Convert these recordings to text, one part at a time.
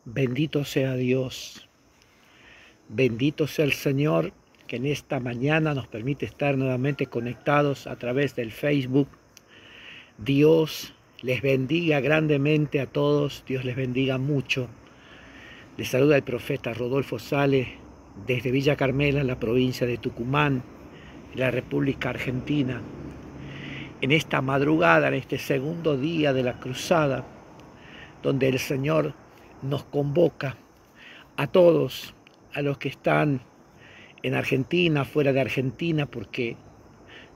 Bendito sea Dios, bendito sea el Señor que en esta mañana nos permite estar nuevamente conectados a través del Facebook. Dios les bendiga grandemente a todos, Dios les bendiga mucho. Les saluda el profeta Rodolfo Sales desde Villa Carmela, en la provincia de Tucumán, en la República Argentina. En esta madrugada, en este segundo día de la cruzada, donde el Señor nos convoca a todos, a los que están en Argentina, fuera de Argentina, porque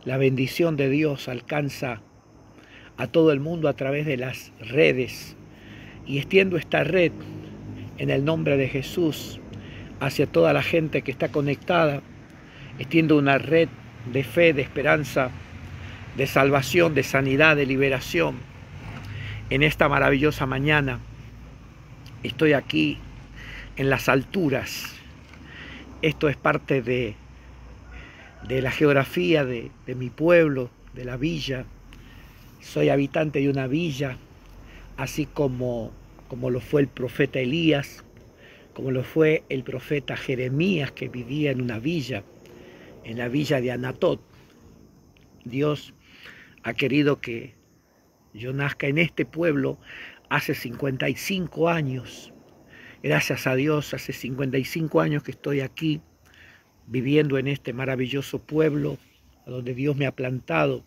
la bendición de Dios alcanza a todo el mundo a través de las redes. Y extiendo esta red en el nombre de Jesús hacia toda la gente que está conectada. Extiendo una red de fe, de esperanza, de salvación, de sanidad, de liberación. En esta maravillosa mañana estoy aquí en las alturas. Esto es parte de la geografía de mi pueblo, de la villa. Soy habitante de una villa, así como lo fue el profeta Elías, como lo fue el profeta Jeremías, que vivía en una villa, en la villa de Anatot. Dios ha querido que yo nazca en este pueblo hace 55 años. Gracias a Dios, hace 55 años que estoy aquí, viviendo en este maravilloso pueblo, donde Dios me ha plantado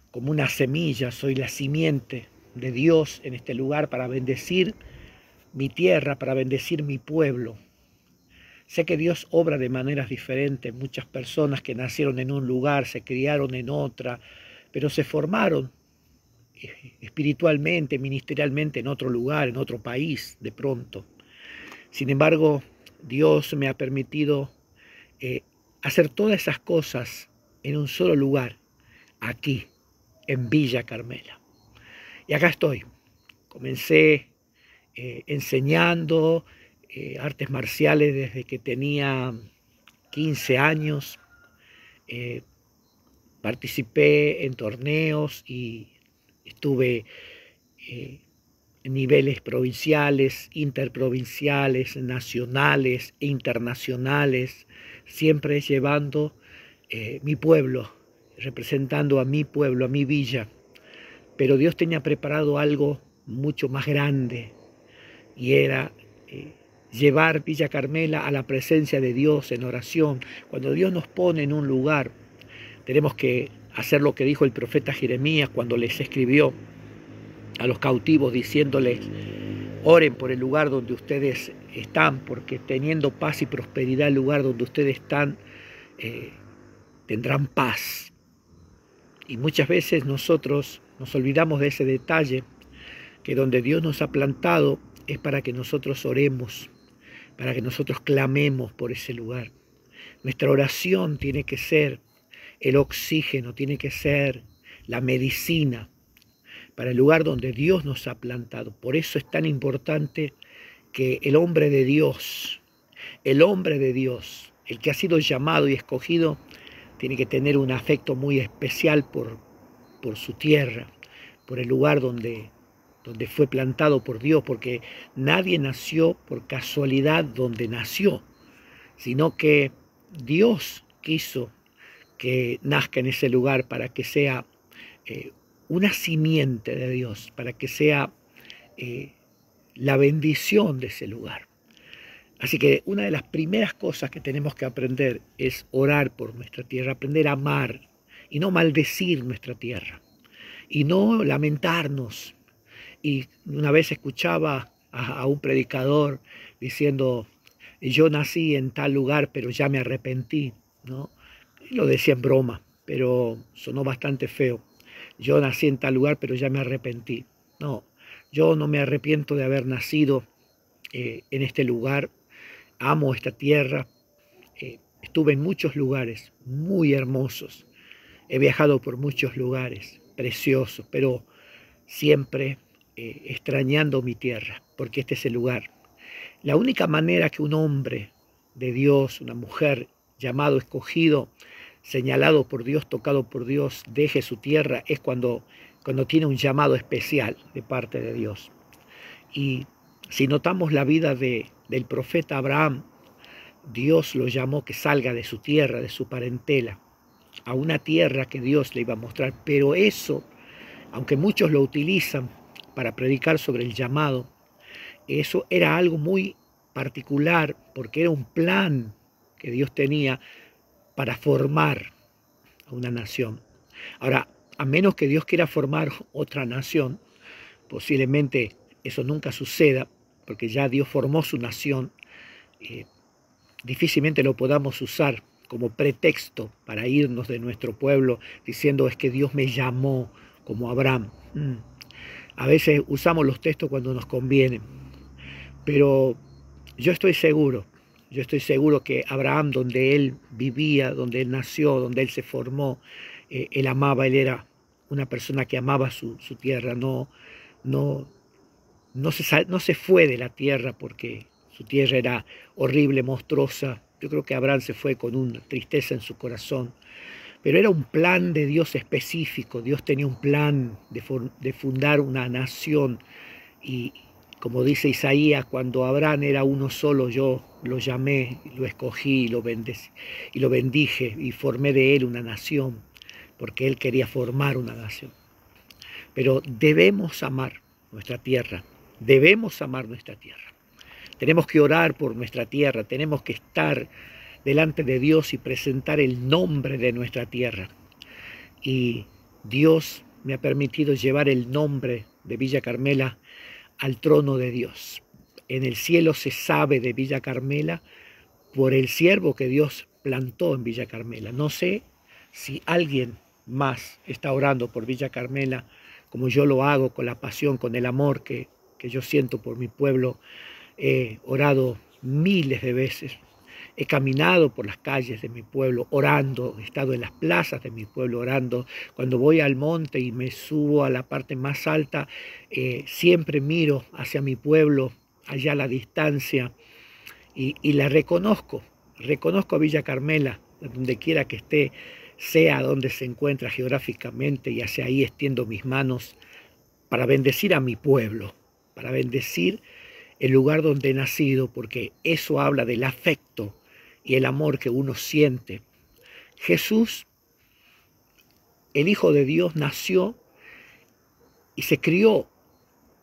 como una semilla. Soy la simiente de Dios en este lugar para bendecir mi tierra, para bendecir mi pueblo. Sé que Dios obra de maneras diferentes. Muchas personas que nacieron en un lugar, se criaron en otra, pero se formaron espiritualmente, ministerialmente en otro lugar, en otro país, de pronto. Sin embargo, Dios me ha permitido hacer todas esas cosas en un solo lugar, aquí, en Villa Carmela. Y acá estoy. Comencé enseñando artes marciales desde que tenía 15 años. Participé en torneos y estuve en niveles provinciales, interprovinciales, nacionales e internacionales, siempre llevando mi pueblo, representando a mi pueblo, a mi villa. Pero Dios tenía preparado algo mucho más grande, y era llevar Villa Carmela a la presencia de Dios en oración. Cuando Dios nos pone en un lugar, tenemos que hacer lo que dijo el profeta Jeremías cuando les escribió a los cautivos, diciéndoles: oren por el lugar donde ustedes están, porque teniendo paz y prosperidad el lugar donde ustedes están, tendrán paz. Y muchas veces nosotros nos olvidamos de ese detalle, que donde Dios nos ha plantado es para que nosotros oremos, para que nosotros clamemos por ese lugar. Nuestra oración tiene que ser el oxígeno, tiene que ser la medicina para el lugar donde Dios nos ha plantado. Por eso es tan importante que el hombre de Dios, el que ha sido llamado y escogido, tiene que tener un afecto muy especial por su tierra, por el lugar donde fue plantado por Dios, porque nadie nació por casualidad donde nació, sino que Dios quiso que nazca en ese lugar para que sea una simiente de Dios, para que sea la bendición de ese lugar. Así que una de las primeras cosas que tenemos que aprender es orar por nuestra tierra, aprender a amar y no maldecir nuestra tierra y no lamentarnos. Y una vez escuchaba a un predicador diciendo: yo nací en tal lugar, pero ya me arrepentí, ¿no? Lo decía en broma, pero sonó bastante feo. Yo nací en tal lugar, pero ya me arrepentí. No, yo no me arrepiento de haber nacido en este lugar. Amo esta tierra. Estuve en muchos lugares muy hermosos. He viajado por muchos lugares preciosos, pero siempre extrañando mi tierra, porque este es el lugar. La única manera que un hombre de Dios, una mujer llamado, escogido, señalado por Dios, tocado por Dios, deje su tierra, es cuando tiene un llamado especial de parte de Dios. Y Si notamos la vida del profeta Abraham, Dios lo llamó que salga de su tierra, de su parentela, a una tierra que Dios le iba a mostrar. Pero eso, aunque muchos lo utilizan para predicar sobre el llamado, eso era algo muy particular porque era un plan que Dios tenía para formar a una nación. Ahora, a menos que Dios quiera formar otra nación, posiblemente eso nunca suceda, porque ya Dios formó su nación. Difícilmente lo podamos usar como pretexto para irnos de nuestro pueblo diciendo es que Dios me llamó como Abraham. A veces usamos los textos cuando nos conviene, pero yo estoy seguro que Abraham, donde él vivía, donde él nació, donde él se formó, él amaba, él era una persona que amaba su tierra, no se fue de la tierra porque su tierra era horrible, monstruosa. Yo creo que Abraham se fue con una tristeza en su corazón, pero era un plan de Dios específico. Dios tenía un plan de fundar una nación y, como dice Isaías, cuando Abraham era uno solo, yo lo llamé, lo escogí, lo bendije y formé de él una nación, porque él quería formar una nación. Pero debemos amar nuestra tierra, debemos amar nuestra tierra. Tenemos que orar por nuestra tierra, tenemos que estar delante de Dios y presentar el nombre de nuestra tierra. Y Dios me ha permitido llevar el nombre de Villa Carmela al trono de Dios. En el cielo se sabe de Villa Carmela por el siervo que Dios plantó en Villa Carmela. No sé si alguien más está orando por Villa Carmela como yo lo hago, con la pasión, con el amor que yo siento por mi pueblo. He orado miles de veces. He caminado por las calles de mi pueblo orando, he estado en las plazas de mi pueblo orando. Cuando voy al monte y me subo a la parte más alta, siempre miro hacia mi pueblo, allá a la distancia, y la reconozco. Reconozco a Villa Carmela, donde quiera que esté, sea donde se encuentra geográficamente, y hacia ahí extiendo mis manos para bendecir a mi pueblo, para bendecir el lugar donde he nacido, porque eso habla del afecto y el amor que uno siente. Jesús, el Hijo de Dios, nació y se crió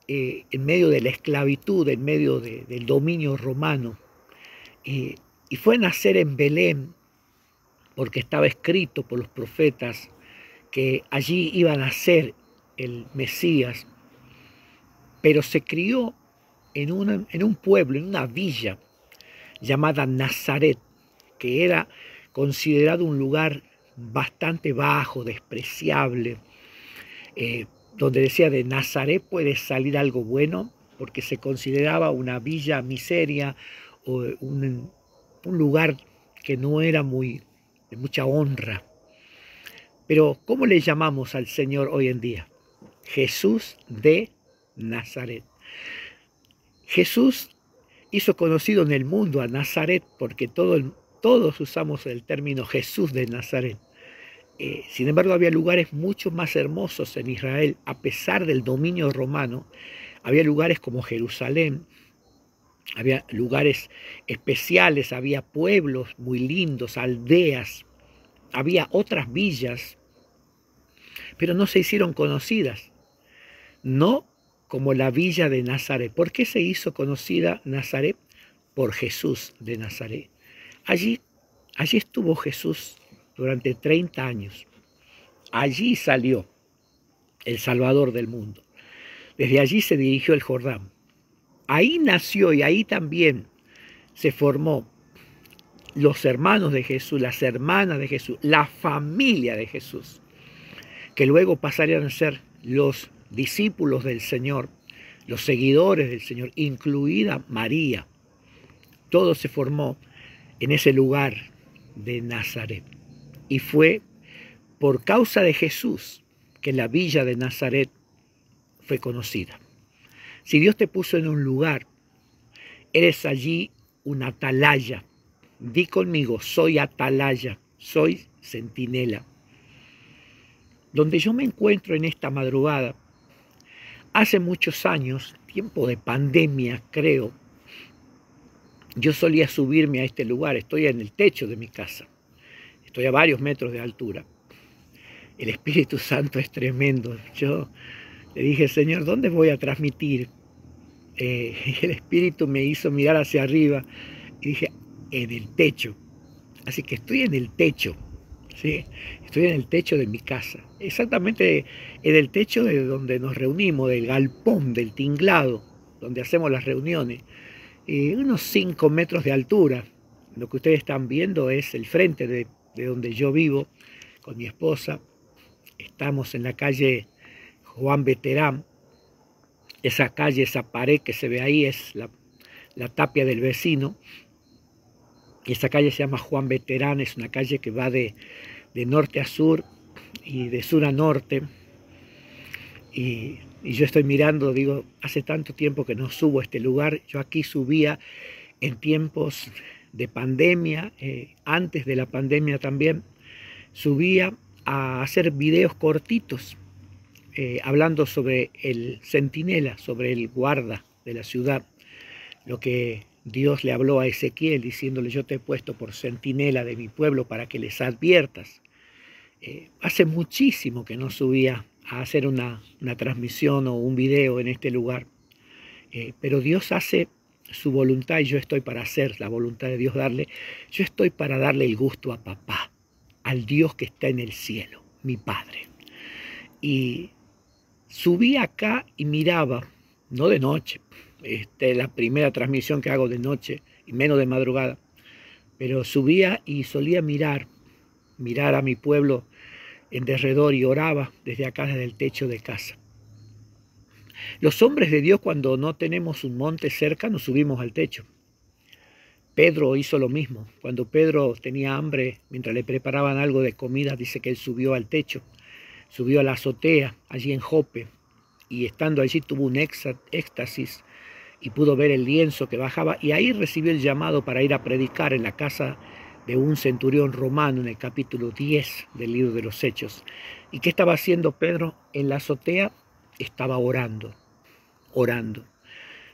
en medio de la esclavitud, en medio del dominio romano, y fue a nacer en Belén porque estaba escrito por los profetas que allí iba a nacer el Mesías, pero se crió en un pueblo, en una villa llamada Nazaret, que era considerado un lugar bastante bajo, despreciable, donde decía de Nazaret puede salir algo bueno, porque se consideraba una villa miseria o un lugar que no era de mucha honra. Pero ¿cómo le llamamos al Señor hoy en día? Jesús de Nazaret. Jesús hizo conocido en el mundo a Nazaret porque todos usamos el término Jesús de Nazaret. Sin embargo, había lugares mucho más hermosos en Israel. A pesar del dominio romano, había lugares como Jerusalén, había lugares especiales, había pueblos muy lindos, aldeas, había otras villas, pero no se hicieron conocidas, no como la villa de Nazaret. ¿Por qué se hizo conocida Nazaret? Por Jesús de Nazaret. Allí estuvo Jesús durante 30 años. Allí salió el Salvador del mundo. Desde allí se dirigió el Jordán. Ahí nació y ahí también se formó los hermanos de Jesús, las hermanas de Jesús, la familia de Jesús, que luego pasarían a ser los discípulos del Señor, los seguidores del Señor, incluida María. Todo se formó en ese lugar de Nazaret. Y fue por causa de Jesús que la villa de Nazaret fue conocida. Si Dios te puso en un lugar, eres allí una atalaya. Di conmigo, soy atalaya, soy centinela. Donde yo me encuentro en esta madrugada, Hace muchos años, tiempo de pandemia creo, yo solía subirme a este lugar. Estoy en el techo de mi casa, estoy a varios metros de altura. El Espíritu Santo es tremendo. Yo le dije, Señor, ¿dónde voy a transmitir? Y el Espíritu me hizo mirar hacia arriba y dije, en el techo. Así que estoy en el techo, ¿sí? Estoy en el techo de mi casa, exactamente en el techo de donde nos reunimos, del galpón, del tinglado, donde hacemos las reuniones. Unos 5 metros de altura. Lo que ustedes están viendo es el frente de donde yo vivo con mi esposa. Estamos en la calle Juan Beterán. Esa calle, esa pared que se ve ahí es la tapia del vecino. Y esa calle se llama Juan Beterán, es una calle que va de norte a sur y de sur a norte. Y yo estoy mirando, digo, hace tanto tiempo que no subo a este lugar. Yo aquí subía en tiempos de pandemia, antes de la pandemia también, subía a hacer videos cortitos, hablando sobre el centinela, sobre el guarda de la ciudad, lo que Dios le habló a Ezequiel diciéndole, yo te he puesto por centinela de mi pueblo para que les adviertas. Hace muchísimo que no subía a hacer una transmisión o un video en este lugar, pero Dios hace su voluntad y yo estoy para hacer la voluntad de Dios, yo estoy para darle el gusto a papá, al Dios que está en el cielo, mi Padre. Y subí acá y miraba, no de noche, la primera transmisión que hago de noche y menos de madrugada, pero subía y solía mirar a mi pueblo en derredor y oraba desde acá, desde el techo de casa. Los hombres de Dios, cuando no tenemos un monte cerca, nos subimos al techo. Pedro hizo lo mismo. Cuando Pedro tenía hambre, mientras le preparaban algo de comida, dice que él subió al techo, subió a la azotea, allí en Jope, y estando allí tuvo un éxtasis y pudo ver el lienzo que bajaba, y ahí recibió el llamado para ir a predicar en la casa de un centurión romano en el capítulo 10 del libro de los Hechos. ¿Y qué estaba haciendo Pedro? En la azotea estaba orando.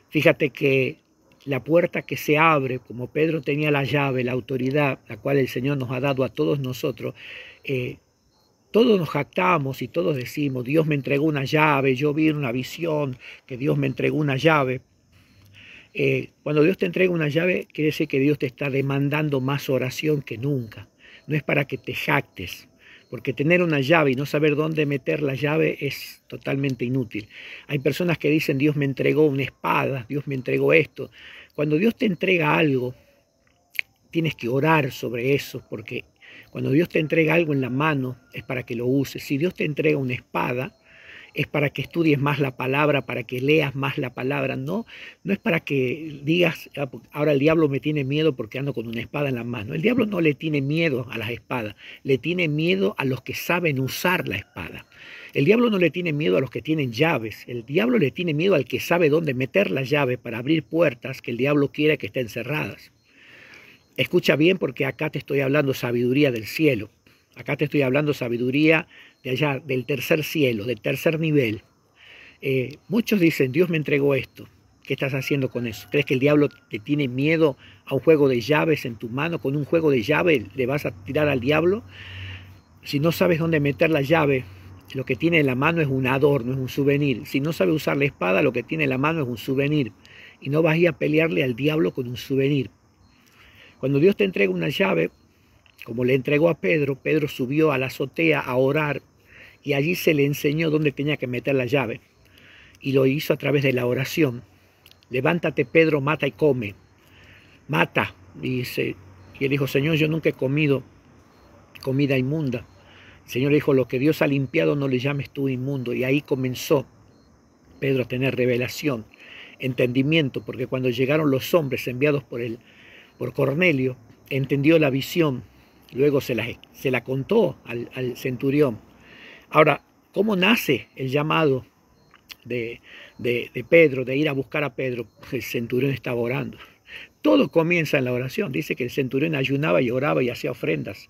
Fíjate que la puerta que se abre, como Pedro tenía la llave, la autoridad, la cual el Señor nos ha dado a todos nosotros, todos nos jactamos y todos decimos, Dios me entregó una llave, yo vi una visión que Dios me entregó una llave. Cuando Dios te entrega una llave, quiere decir que Dios te está demandando más oración que nunca. No es para que te jactes, porque tener una llave y no saber dónde meter la llave es totalmente inútil. Hay personas que dicen, Dios me entregó una espada, Dios me entregó esto. Cuando Dios te entrega algo, tienes que orar sobre eso, porque cuando Dios te entrega algo en la mano, es para que lo uses. Si Dios te entrega una espada, es para que estudies más la palabra, para que leas más la palabra, no es para que digas, ahora el diablo me tiene miedo porque ando con una espada en la mano. El diablo no le tiene miedo a las espadas, le tiene miedo a los que saben usar la espada. El diablo no le tiene miedo a los que tienen llaves, el diablo le tiene miedo al que sabe dónde meter la llave para abrir puertas que el diablo quiere que estén cerradas. Escucha bien, porque acá te estoy hablando sabiduría del cielo, acá te estoy hablando sabiduría de allá, del tercer cielo, del tercer nivel. Muchos dicen, Dios me entregó esto. ¿Qué estás haciendo con eso? ¿Crees que el diablo te tiene miedo a un juego de llaves en tu mano? ¿Con un juego de llaves le vas a tirar al diablo? Si no sabes dónde meter la llave, lo que tiene en la mano es un adorno, es un souvenir. Si no sabes usar la espada, lo que tiene en la mano es un souvenir. Y no vas a ir a pelearle al diablo con un souvenir. Cuando Dios te entrega una llave, como le entregó a Pedro, Pedro subió a la azotea a orar y allí se le enseñó dónde tenía que meter la llave. Y lo hizo a través de la oración. Levántate, Pedro, mata y come. Mata. Y él dijo, Señor, yo nunca he comido comida inmunda. El Señor le dijo, lo que Dios ha limpiado no le llames tú inmundo. Y ahí comenzó Pedro a tener revelación, entendimiento, porque cuando llegaron los hombres enviados por Cornelio, entendió la visión. Luego se la contó al centurión. Ahora, ¿cómo nace el llamado de Pedro, de ir a buscar a Pedro? El centurión estaba orando. Todo comienza en la oración. Dice que el centurión ayunaba y oraba y hacía ofrendas.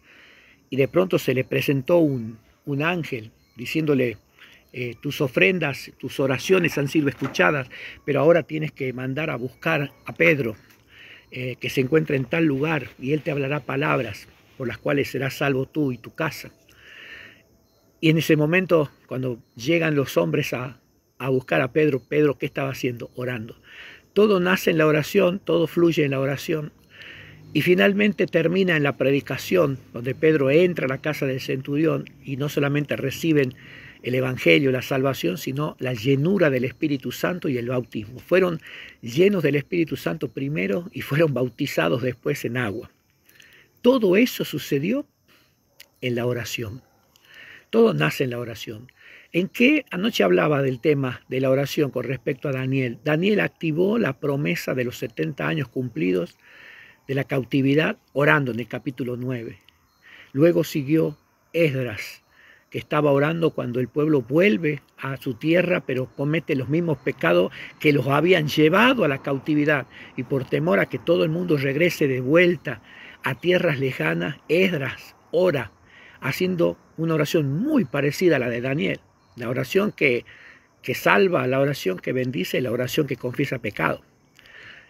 Y de pronto se le presentó un ángel diciéndole, tus ofrendas, tus oraciones han sido escuchadas, pero ahora tienes que mandar a buscar a Pedro, que se encuentra en tal lugar, y él te hablará palabras por las cuales serás salvo tú y tu casa. Y en ese momento, cuando llegan los hombres a buscar a Pedro, Pedro, ¿qué estaba haciendo? Orando. Todo nace en la oración, todo fluye en la oración. Y finalmente termina en la predicación, donde Pedro entra a la casa del centurión y no solamente reciben el Evangelio, la salvación, sino la llenura del Espíritu Santo y el bautismo. Fueron llenos del Espíritu Santo primero y fueron bautizados después en agua. Todo eso sucedió en la oración. Todo nace en la oración. ¿En qué? Anoche hablaba del tema de la oración con respecto a Daniel. Daniel activó la promesa de los 70 años cumplidos de la cautividad orando en el capítulo 9. Luego siguió Esdras, que estaba orando cuando el pueblo vuelve a su tierra, pero comete los mismos pecados que los habían llevado a la cautividad. Y por temor a que todo el mundo regrese de vuelta a tierras lejanas, Esdras ora, haciendo una oración muy parecida a la de Daniel. La oración que salva, la oración que bendice, la oración que confiesa pecado.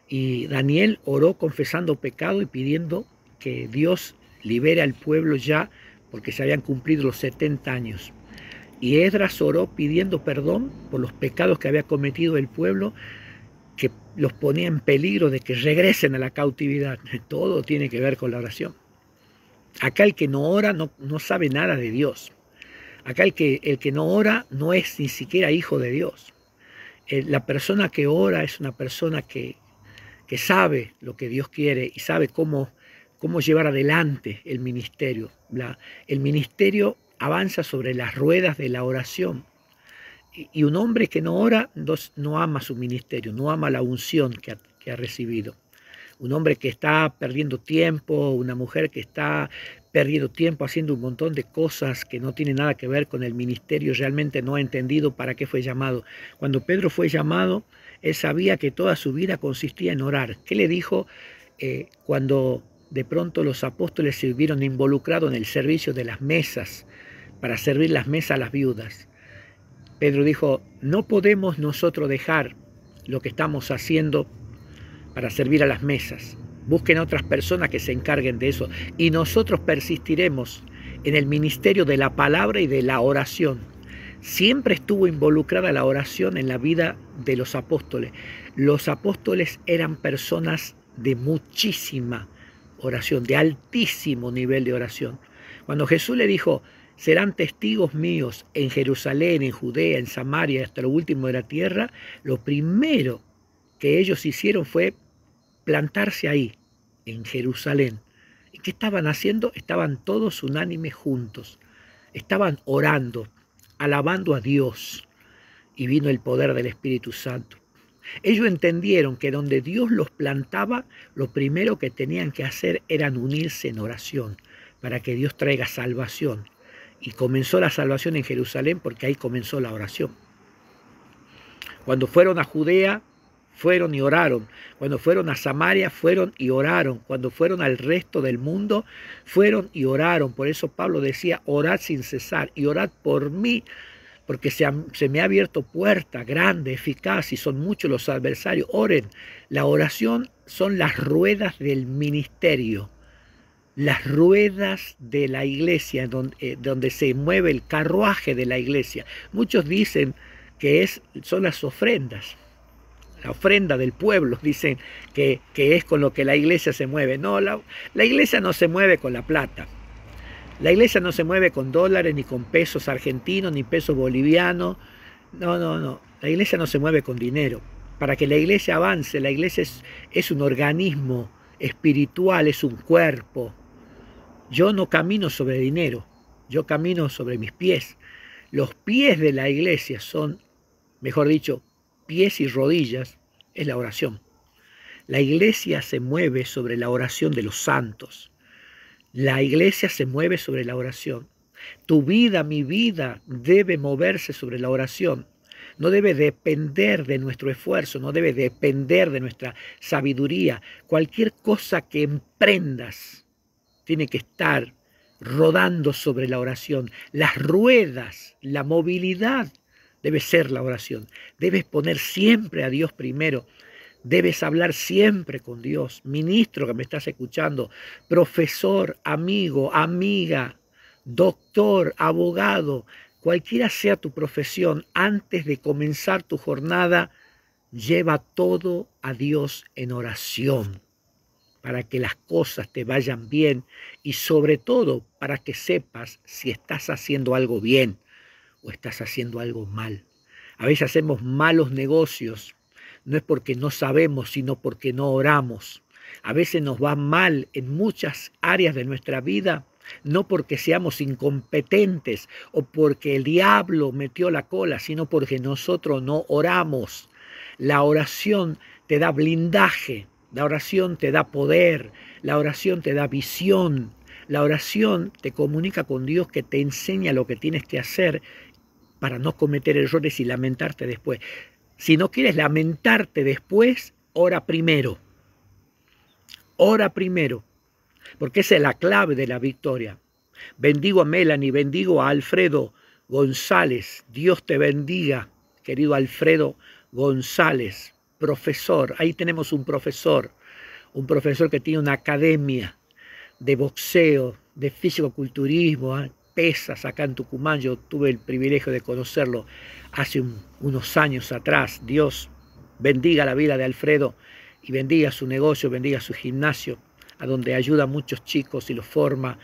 Y Daniel oró confesando pecado y pidiendo que Dios libere al pueblo ya, porque se habían cumplido los 70 años. Y Esdras oró pidiendo perdón por los pecados que había cometido el pueblo, que los ponía en peligro de que regresen a la cautividad. Todo tiene que ver con la oración. Acá el que no ora no sabe nada de Dios. Acá el que no ora no es ni siquiera hijo de Dios. La persona que ora es una persona que sabe lo que Dios quiere y sabe cómo llevar adelante el ministerio. El ministerio avanza sobre las ruedas de la oración. Y un hombre que no ora no ama su ministerio, no ama la unción que ha recibido. Un hombre que está perdiendo tiempo, una mujer que está perdiendo tiempo haciendo un montón de cosas que no tienen nada que ver con el ministerio, realmente no ha entendido para qué fue llamado. Cuando Pedro fue llamado, él sabía que toda su vida consistía en orar. ¿Qué le dijo cuando de pronto los apóstoles se vieron involucrados en el servicio de las mesas, para servir las mesas a las viudas? Pedro dijo, no podemos nosotros dejar lo que estamos haciendo para servir a las mesas. Busquen a otras personas que se encarguen de eso. Y nosotros persistiremos en el ministerio de la palabra y de la oración. Siempre estuvo involucrada la oración en la vida de los apóstoles. Los apóstoles eran personas de muchísima oración, de altísimo nivel de oración. Cuando Jesús le dijo, serán testigos míos en Jerusalén, en Judea, en Samaria, hasta lo último de la tierra, lo primero que ellos hicieron fue plantarse ahí, en Jerusalén. ¿Y qué estaban haciendo? Estaban todos unánimes juntos. Estaban orando, alabando a Dios. Y vino el poder del Espíritu Santo. Ellos entendieron que donde Dios los plantaba, lo primero que tenían que hacer era unirse en oración, para que Dios traiga salvación. Y comenzó la salvación en Jerusalén porque ahí comenzó la oración. Cuando fueron a Judea, fueron y oraron. Cuando fueron a Samaria, fueron y oraron. Cuando fueron al resto del mundo, fueron y oraron. Por eso Pablo decía, orad sin cesar y orad por mí, porque se me ha abierto puerta grande, eficaz, y son muchos los adversarios. Oren. La oración son las ruedas del ministerio, las ruedas de la iglesia, donde se mueve el carruaje de la iglesia. Muchos dicen que son las ofrendas. La ofrenda del pueblo, dicen que es con lo que la iglesia se mueve. No, la iglesia no se mueve con la plata. La iglesia no se mueve con dólares, ni con pesos argentinos, ni pesos bolivianos. No. La iglesia no se mueve con dinero. Para que la iglesia avance, la iglesia es un organismo espiritual, es un cuerpo. Yo no camino sobre dinero, yo camino sobre mis pies. Los pies de la iglesia son, mejor dicho, pies y rodillas, es la oración. La iglesia se mueve sobre la oración de los santos. La iglesia se mueve sobre la oración. Tu vida, mi vida, debe moverse sobre la oración. No debe depender de nuestro esfuerzo, no debe depender de nuestra sabiduría. Cualquier cosa que emprendas tiene que estar rodando sobre la oración. Las ruedas, la movilidad debe ser la oración. Debes poner siempre a Dios primero. Debes hablar siempre con Dios. Ministro que me estás escuchando, profesor, amigo, amiga, doctor, abogado, cualquiera sea tu profesión, antes de comenzar tu jornada, lleva todo a Dios en oración para que las cosas te vayan bien y sobre todo para que sepas si estás haciendo algo bien o estás haciendo algo mal. A veces hacemos malos negocios, no es porque no sabemos, sino porque no oramos. A veces nos va mal en muchas áreas de nuestra vida, no porque seamos incompetentes o porque el diablo metió la cola, sino porque nosotros no oramos. La oración te da blindaje, la oración te da poder, la oración te da visión, la oración te comunica con Dios que te enseña lo que tienes que hacer para no cometer errores y lamentarte después. Si no quieres lamentarte después, ora primero. Ora primero, porque esa es la clave de la victoria. Bendigo a Melanie, bendigo a Alfredo González. Dios te bendiga, querido Alfredo González, profesor. Ahí tenemos un profesor que tiene una academia de boxeo, de fisicoculturismo, pesas acá en Tucumán. Yo tuve el privilegio de conocerlo hace unos años atrás. Dios bendiga la vida de Alfredo y bendiga su negocio, bendiga su gimnasio, a donde ayuda a muchos chicos y los forma,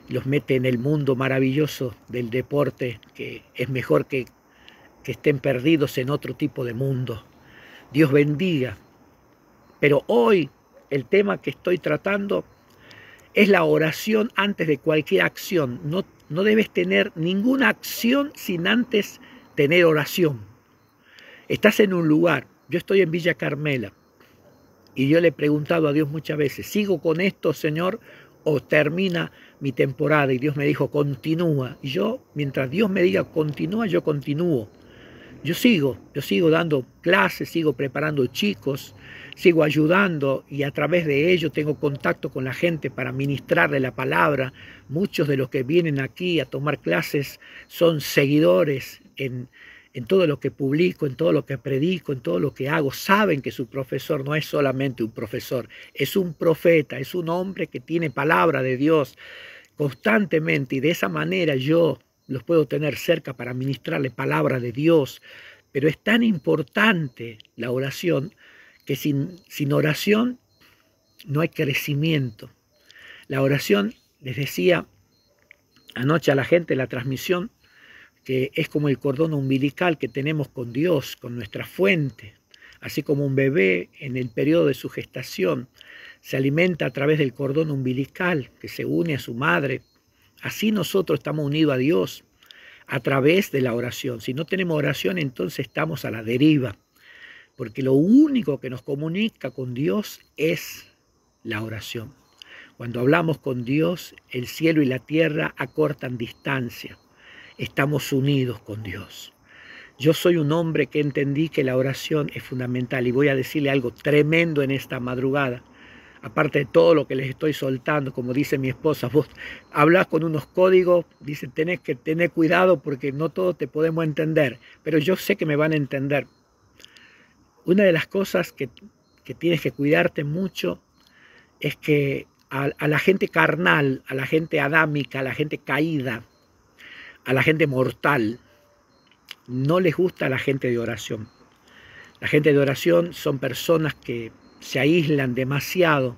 y los mete en el mundo maravilloso del deporte, que es mejor que estén perdidos en otro tipo de mundo. Dios bendiga. Pero hoy el tema que estoy tratando es la oración antes de cualquier acción. No debes tener ninguna acción sin antes tener oración. Estás en un lugar, yo estoy en Villa Carmela, y yo le he preguntado a Dios muchas veces, ¿sigo con esto, Señor, o termina mi temporada? Y Dios me dijo, continúa. Y yo, mientras Dios me diga continúa, yo continúo. Yo sigo dando clases, sigo preparando chicos, sigo ayudando y a través de ello tengo contacto con la gente para ministrarle la palabra. Muchos de los que vienen aquí a tomar clases son seguidores en todo lo que publico, en todo lo que predico, en todo lo que hago. Saben que su profesor no es solamente un profesor, es un profeta, es un hombre que tiene palabra de Dios constantemente y de esa manera yo los puedo tener cerca para ministrarle palabra de Dios. Pero es tan importante la oración que sin oración no hay crecimiento. La oración, les decía anoche a la gente en la transmisión, que es como el cordón umbilical que tenemos con Dios, con nuestra fuente. Así como un bebé en el periodo de su gestación se alimenta a través del cordón umbilical que se une a su madre, así nosotros estamos unidos a Dios a través de la oración. Si no tenemos oración, entonces estamos a la deriva, porque lo único que nos comunica con Dios es la oración. Cuando hablamos con Dios, el cielo y la tierra acortan distancia. Estamos unidos con Dios. Yo soy un hombre que entendí que la oración es fundamental y voy a decirle algo tremendo en esta madrugada. Aparte de todo lo que les estoy soltando, como dice mi esposa, vos hablas con unos códigos, dice, tenés que tener cuidado porque no todos te podemos entender, pero yo sé que me van a entender. Una de las cosas que tienes que cuidarte mucho es que a la gente carnal, a la gente adámica, a la gente caída, a la gente mortal, no les gusta la gente de oración. La gente de oración son personas que se aíslan demasiado,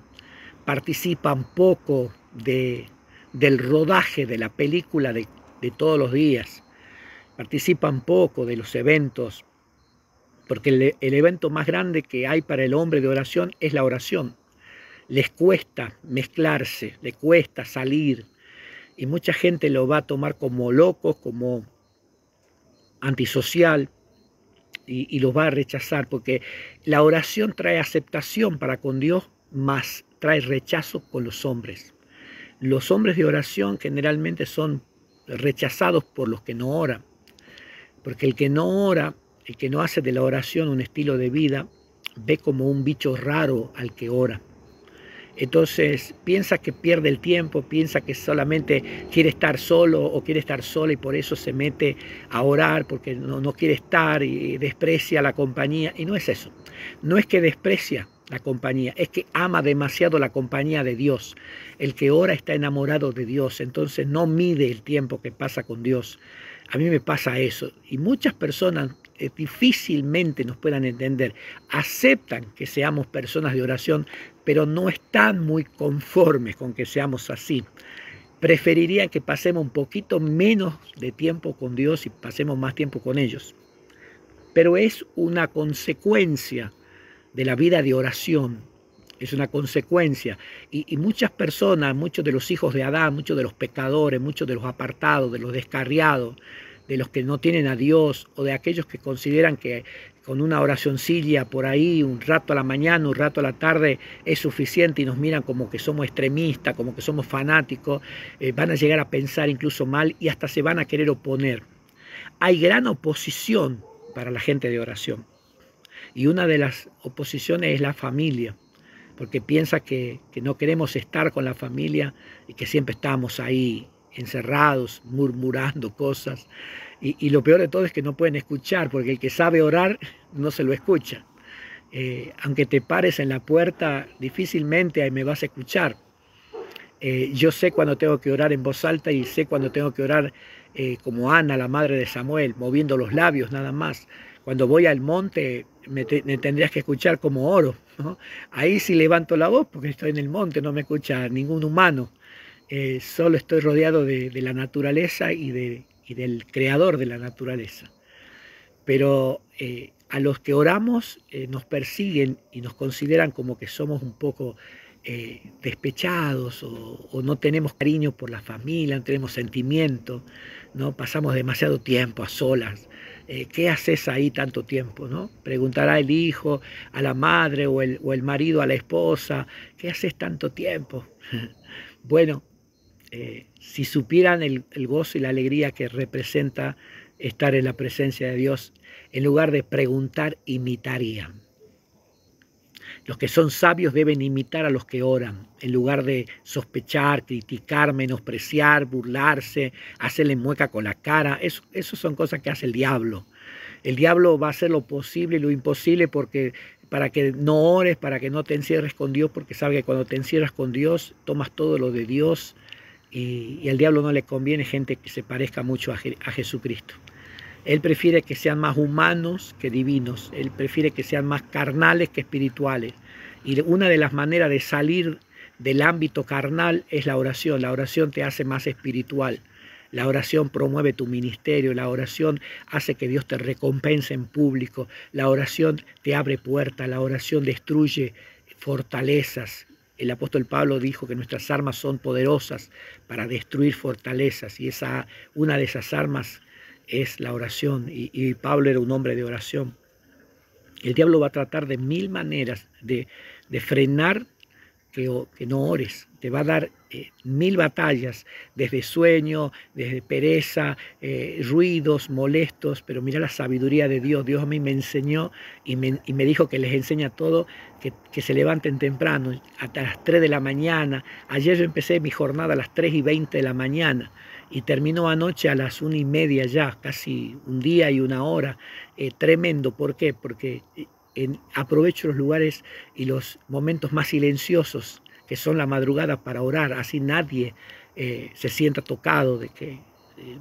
participan poco del rodaje de la película de todos los días, participan poco de los eventos, porque el evento más grande que hay para el hombre de oración es la oración. Les cuesta mezclarse, les cuesta salir, y mucha gente lo va a tomar como locos, como antisocial, y los va a rechazar, porque la oración trae aceptación para con Dios, más trae rechazo con los hombres. Los hombres de oración generalmente son rechazados por los que no oran, porque el que no ora, el que no hace de la oración un estilo de vida, ve como un bicho raro al que ora. Entonces piensa que pierde el tiempo, piensa que solamente quiere estar solo o quiere estar sola y por eso se mete a orar porque no quiere estar y desprecia la compañía. Y no es eso, no es que desprecia la compañía, es que ama demasiado la compañía de Dios. El que ora está enamorado de Dios, entonces no mide el tiempo que pasa con Dios. A mí me pasa eso y muchas personas difícilmente nos puedan entender, aceptan que seamos personas de oración, pero no están muy conformes con que seamos así. Preferirían que pasemos un poquito menos de tiempo con Dios y pasemos más tiempo con ellos. Pero es una consecuencia de la vida de oración, es una consecuencia. Y muchas personas, muchos de los hijos de Adán, muchos de los pecadores, muchos de los apartados, de los descarriados, de los que no tienen a Dios o de aquellos que consideran que con una oracioncilla por ahí, un rato a la mañana, un rato a la tarde es suficiente y nos miran como que somos extremistas, como que somos fanáticos, van a llegar a pensar incluso mal y hasta se van a querer oponer. Hay gran oposición para la gente de oración y una de las oposiciones es la familia, porque piensa que no queremos estar con la familia y que siempre estamos ahí encerrados, murmurando cosas. Y lo peor de todo es que no pueden escuchar, porque el que sabe orar no se lo escucha. Aunque te pares en la puerta, difícilmente me vas a escuchar. Yo sé cuando tengo que orar en voz alta y sé cuando tengo que orar como Ana, la madre de Samuel, moviendo los labios nada más. Cuando voy al monte me tendrías que escuchar como oro, ¿no? Ahí sí levanto la voz porque estoy en el monte, no me escucha ningún humano. Solo estoy rodeado de la naturaleza y del creador de la naturaleza. Pero a los que oramos nos persiguen y nos consideran como que somos un poco despechados o no tenemos cariño por la familia, no tenemos sentimiento, ¿no? Pasamos demasiado tiempo a solas. ¿Qué haces ahí tanto tiempo, ¿no? Preguntará el hijo a la madre o el marido a la esposa, ¿qué haces tanto tiempo? Bueno, si supieran el gozo y la alegría que representa estar en la presencia de Dios, en lugar de preguntar, imitarían. Los que son sabios deben imitar a los que oran, en lugar de sospechar, criticar, menospreciar, burlarse, hacerle mueca con la cara. Eso son cosas que hace el diablo. El diablo va a hacer lo posible y lo imposible para que no ores, para que no te encierres con Dios, porque sabe que cuando te encierras con Dios, tomas todo lo de Dios y al diablo no le conviene gente que se parezca mucho a Jesucristo. Él prefiere que sean más humanos que divinos. Él prefiere que sean más carnales que espirituales. Y una de las maneras de salir del ámbito carnal es la oración. La oración te hace más espiritual. La oración promueve tu ministerio. La oración hace que Dios te recompense en público. La oración te abre puertas. La oración destruye fortalezas. El apóstol Pablo dijo que nuestras armas son poderosas para destruir fortalezas. Y una de esas armas es la oración, y Pablo era un hombre de oración. El diablo va a tratar de mil maneras de frenar que no ores. Te va a dar mil batallas, desde sueño, desde pereza, ruidos molestos, pero mira la sabiduría de Dios. Dios a mí me enseñó y me dijo que les enseña todo, que se levanten temprano, hasta las 3 de la mañana. Ayer yo empecé mi jornada a las 3:20 de la mañana. Y terminó anoche a las 1:30 ya, casi un día y una hora. Tremendo. ¿Por qué? Porque aprovecho los lugares y los momentos más silenciosos, que son la madrugada, para orar. Así nadie se sienta tocado de que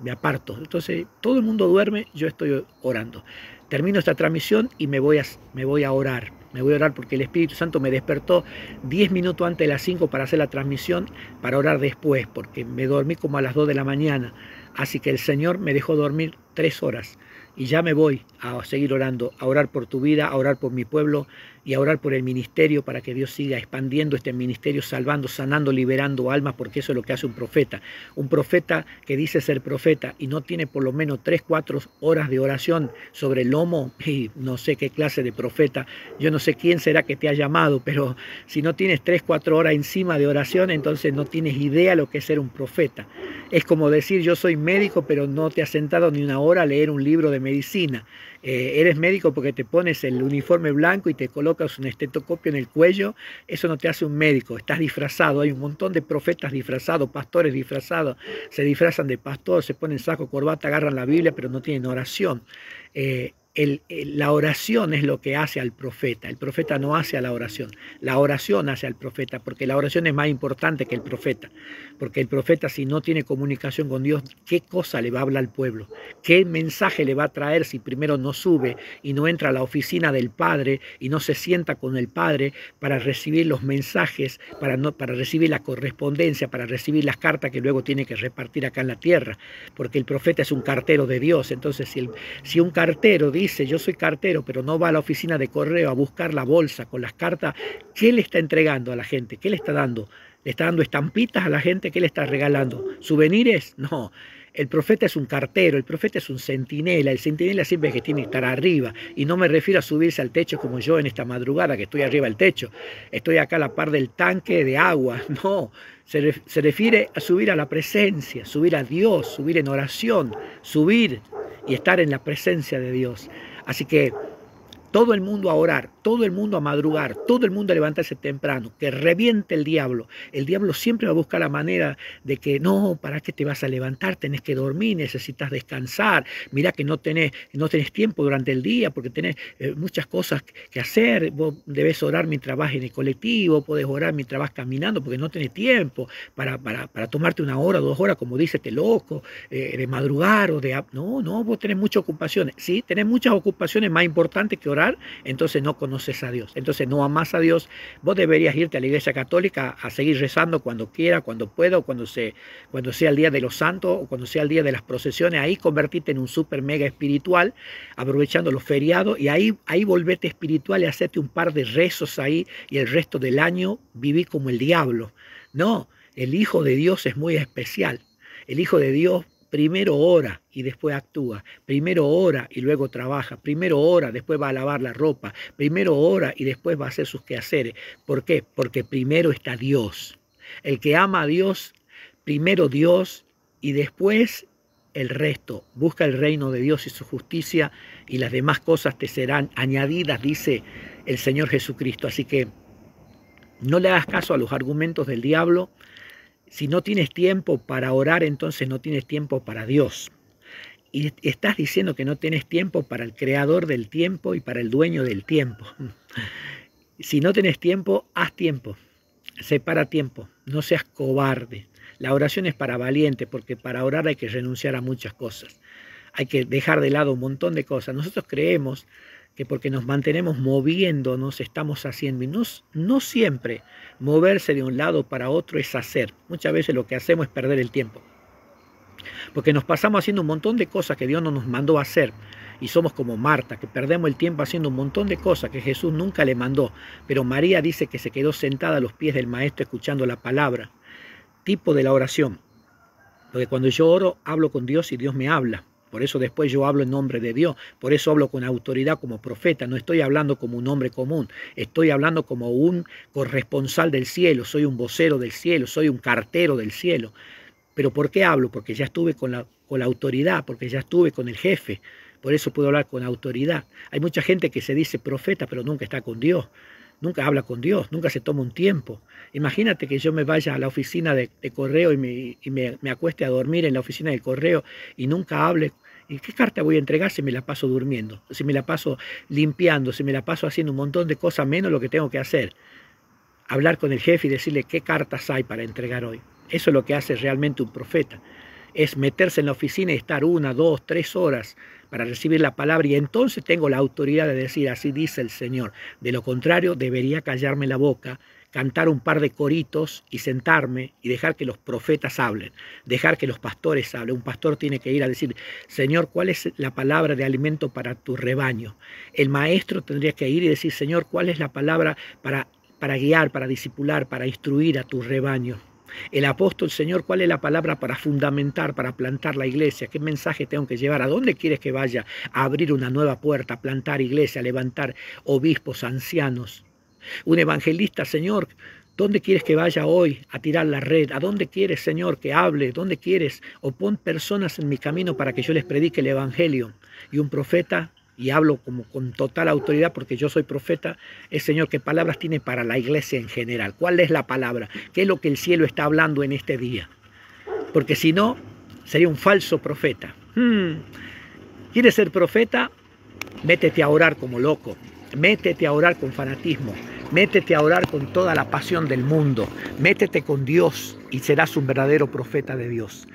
me aparto. Entonces todo el mundo duerme, yo estoy orando. Termino esta transmisión y me voy a orar. Me voy a orar porque el Espíritu Santo me despertó 10 minutos antes de las 5 para hacer la transmisión, para orar después, porque me dormí como a las 2 de la mañana. Así que el Señor me dejó dormir 3 horas. Y ya me voy a seguir orando, a orar por tu vida, a orar por mi pueblo y a orar por el ministerio, para que Dios siga expandiendo este ministerio, salvando, sanando, liberando almas, porque eso es lo que hace un profeta. Un profeta que dice ser profeta y no tiene por lo menos 3-4 horas de oración sobre el lomo, y no sé qué clase de profeta, yo no sé quién será que te ha llamado, pero si no tienes 3-4 horas encima de oración, entonces no tienes idea lo que es ser un profeta. Es como decir, yo soy médico, pero no te has sentado ni una hora a leer un libro de de medicina. Eres médico porque te pones el uniforme blanco y te colocas un estetoscopio en el cuello. Eso no te hace un médico, estás disfrazado. Hay un montón de profetas disfrazados, pastores disfrazados, se disfrazan de pastor, se ponen saco, corbata, agarran la Biblia, pero no tienen oración. La oración es lo que hace al profeta. El profeta no hace a la oración hace al profeta, porque la oración es más importante que el profeta, porque el profeta, si no tiene comunicación con Dios, ¿qué cosa le va a hablar al pueblo? ¿Qué mensaje le va a traer si primero no sube y no entra a la oficina del Padre y no se sienta con el Padre para recibir los mensajes, para recibir la correspondencia, para recibir las cartas que luego tiene que repartir acá en la tierra? Porque el profeta es un cartero de Dios. Entonces, si un cartero dice, yo soy cartero, pero no va a la oficina de correo a buscar la bolsa con las cartas, ¿qué le está entregando a la gente? ¿Qué le está dando? ¿Le está dando estampitas a la gente? ¿Qué le está regalando? ¿Souvenirs? No. El profeta es un cartero, el profeta es un centinela. El centinela siempre es que tiene que estar arriba. Y no me refiero a subirse al techo como yo en esta madrugada, que estoy arriba del techo. Estoy acá a la par del tanque de agua. No, se refiere a subir a la presencia, subir a Dios, subir en oración, subir y estar en la presencia de Dios. Así que todo el mundo a orar, todo el mundo a madrugar, todo el mundo a levantarse temprano, que reviente el diablo. El diablo siempre va a buscar la manera de que no, ¿para qué te vas a levantar? Tenés que dormir, necesitas descansar. Mirá que no tenés tiempo durante el día porque tenés muchas cosas que hacer. Vos debés orar mientras vas en el colectivo, podés orar mientras vas caminando porque no tenés tiempo para tomarte 1 hora, 2 horas, como dice este loco, de madrugar o de... No, vos tenés muchas ocupaciones. Sí, tenés muchas ocupaciones más importantes que orar. Entonces no conoces a Dios, entonces no amás a Dios. Vos deberías irte a la iglesia católica a seguir rezando cuando quiera, cuando pueda, o cuando sea el día de los santos, o cuando sea el día de las procesiones. Ahí convertirte en un super mega espiritual, aprovechando los feriados, y ahí volvete espiritual y hacerte un par de rezos ahí, y el resto del año viví como el diablo. No, el Hijo de Dios es muy especial. El Hijo de Dios primero ora y después actúa. Primero ora y luego trabaja. Primero ora, después va a lavar la ropa. Primero ora y después va a hacer sus quehaceres. ¿Por qué? Porque primero está Dios. El que ama a Dios, primero Dios y después el resto. Busca el reino de Dios y su justicia y las demás cosas te serán añadidas, dice el Señor Jesucristo. Así que no le hagas caso a los argumentos del diablo. Si no tienes tiempo para orar, entonces no tienes tiempo para Dios. Y estás diciendo que no tienes tiempo para el creador del tiempo y para el dueño del tiempo. Si no tienes tiempo, haz tiempo. Separa tiempo. No seas cobarde. La oración es para valientes, porque para orar hay que renunciar a muchas cosas. Hay que dejar de lado un montón de cosas. Nosotros creemos que porque nos mantenemos moviéndonos estamos haciendo, y no siempre moverse de un lado para otro es hacer. Muchas veces lo que hacemos es perder el tiempo, porque nos pasamos haciendo un montón de cosas que Dios no nos mandó a hacer, y somos como Marta, que perdemos el tiempo haciendo un montón de cosas que Jesús nunca le mandó. Pero María dice que se quedó sentada a los pies del Maestro escuchando la palabra. Tipo de la oración, porque cuando yo oro hablo con Dios y Dios me habla. Por eso después yo hablo en nombre de Dios, por eso hablo con autoridad como profeta. No estoy hablando como un hombre común, estoy hablando como un corresponsal del cielo, soy un vocero del cielo, soy un cartero del cielo. ¿Pero por qué hablo? Porque ya estuve con la autoridad, porque ya estuve con el jefe, por eso puedo hablar con autoridad. Hay mucha gente que se dice profeta, pero nunca está con Dios. Nunca habla con Dios, nunca se toma un tiempo. Imagínate que yo me vaya a la oficina de correo y me acueste a dormir en la oficina de correo y nunca hable. ¿Y qué carta voy a entregar si me la paso durmiendo? Si me la paso limpiando, si me la paso haciendo un montón de cosas menos lo que tengo que hacer. Hablar con el jefe y decirle qué cartas hay para entregar hoy. Eso es lo que hace realmente un profeta. Es meterse en la oficina y estar 1, 2, 3 horas para recibir la palabra, y entonces tengo la autoridad de decir, así dice el Señor. De lo contrario, debería callarme la boca, cantar un par de coritos y sentarme y dejar que los profetas hablen, dejar que los pastores hablen. Un pastor tiene que ir a decir, Señor, ¿cuál es la palabra de alimento para tu rebaño? El maestro tendría que ir y decir, Señor, ¿cuál es la palabra para guiar, para discipular, para instruir a tu rebaño? El apóstol, Señor, ¿cuál es la palabra para fundamentar, para plantar la iglesia? ¿Qué mensaje tengo que llevar? ¿A dónde quieres que vaya? A abrir una nueva puerta, a plantar iglesia, a levantar obispos, ancianos. Un evangelista, Señor, ¿Dónde quieres que vaya hoy a tirar la red? ¿A dónde quieres, Señor, que hable? ¿Dónde quieres? O pon personas en mi camino para que yo les predique el Evangelio. Y un profeta, y hablo como con total autoridad porque yo soy profeta, es, Señor, ¿qué palabras tiene para la iglesia en general? ¿Cuál es la palabra? ¿Qué es lo que el cielo está hablando en este día? Porque si no, sería un falso profeta. ¿Quieres ser profeta? Métete a orar como loco. Métete a orar con fanatismo. Métete a orar con toda la pasión del mundo. Métete con Dios y serás un verdadero profeta de Dios.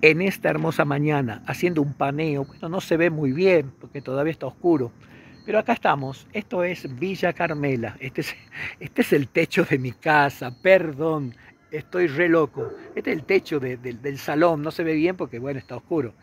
En esta hermosa mañana, haciendo un paneo, bueno, no se ve muy bien porque todavía está oscuro, pero acá estamos. Esto es Villa Carmela. Este es el techo de mi casa, perdón, estoy re loco. Este es el techo del salón, no se ve bien porque, bueno, está oscuro.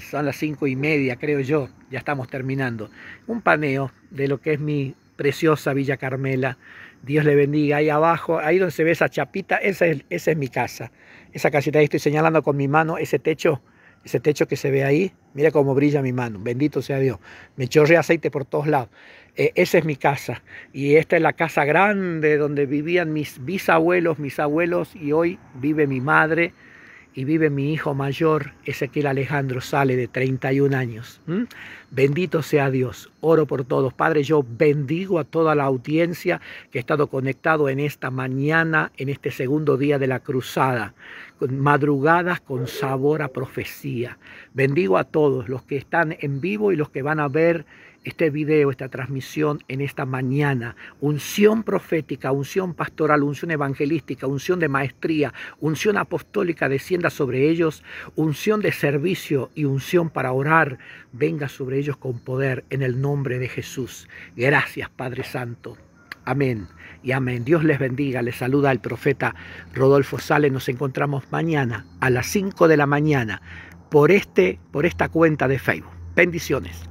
Son las 5:30, creo yo, ya estamos terminando. Un paneo de lo que es mi preciosa Villa Carmela. Dios le bendiga. Ahí abajo, ahí donde se ve esa chapita, esa es mi casa. Esa casita ahí estoy señalando con mi mano, ese techo que se ve ahí. Mira cómo brilla mi mano, bendito sea Dios. Me chorrea aceite por todos lados. Esa es mi casa. Y esta es la casa grande donde vivían mis bisabuelos, mis abuelos, y hoy vive mi madre. Y vive mi hijo mayor, Ezequiel Alejandro Sale, de 31 años. Bendito sea Dios. Oro por todos. Padre, yo bendigo a toda la audiencia que ha estado conectado en esta mañana, en este segundo día de la cruzada, con madrugadas con sabor a profecía. Bendigo a todos los que están en vivo y los que van a ver este video, esta transmisión en esta mañana. Unción profética, unción pastoral, unción evangelística, unción de maestría, unción apostólica descienda sobre ellos, unción de servicio y unción para orar venga sobre ellos con poder en el nombre de Jesús. Gracias, Padre Santo. Amén y amén. Dios les bendiga. Les saluda el profeta Rodolfo Sale. Nos encontramos mañana a las 5 de la mañana por esta cuenta de Facebook. Bendiciones.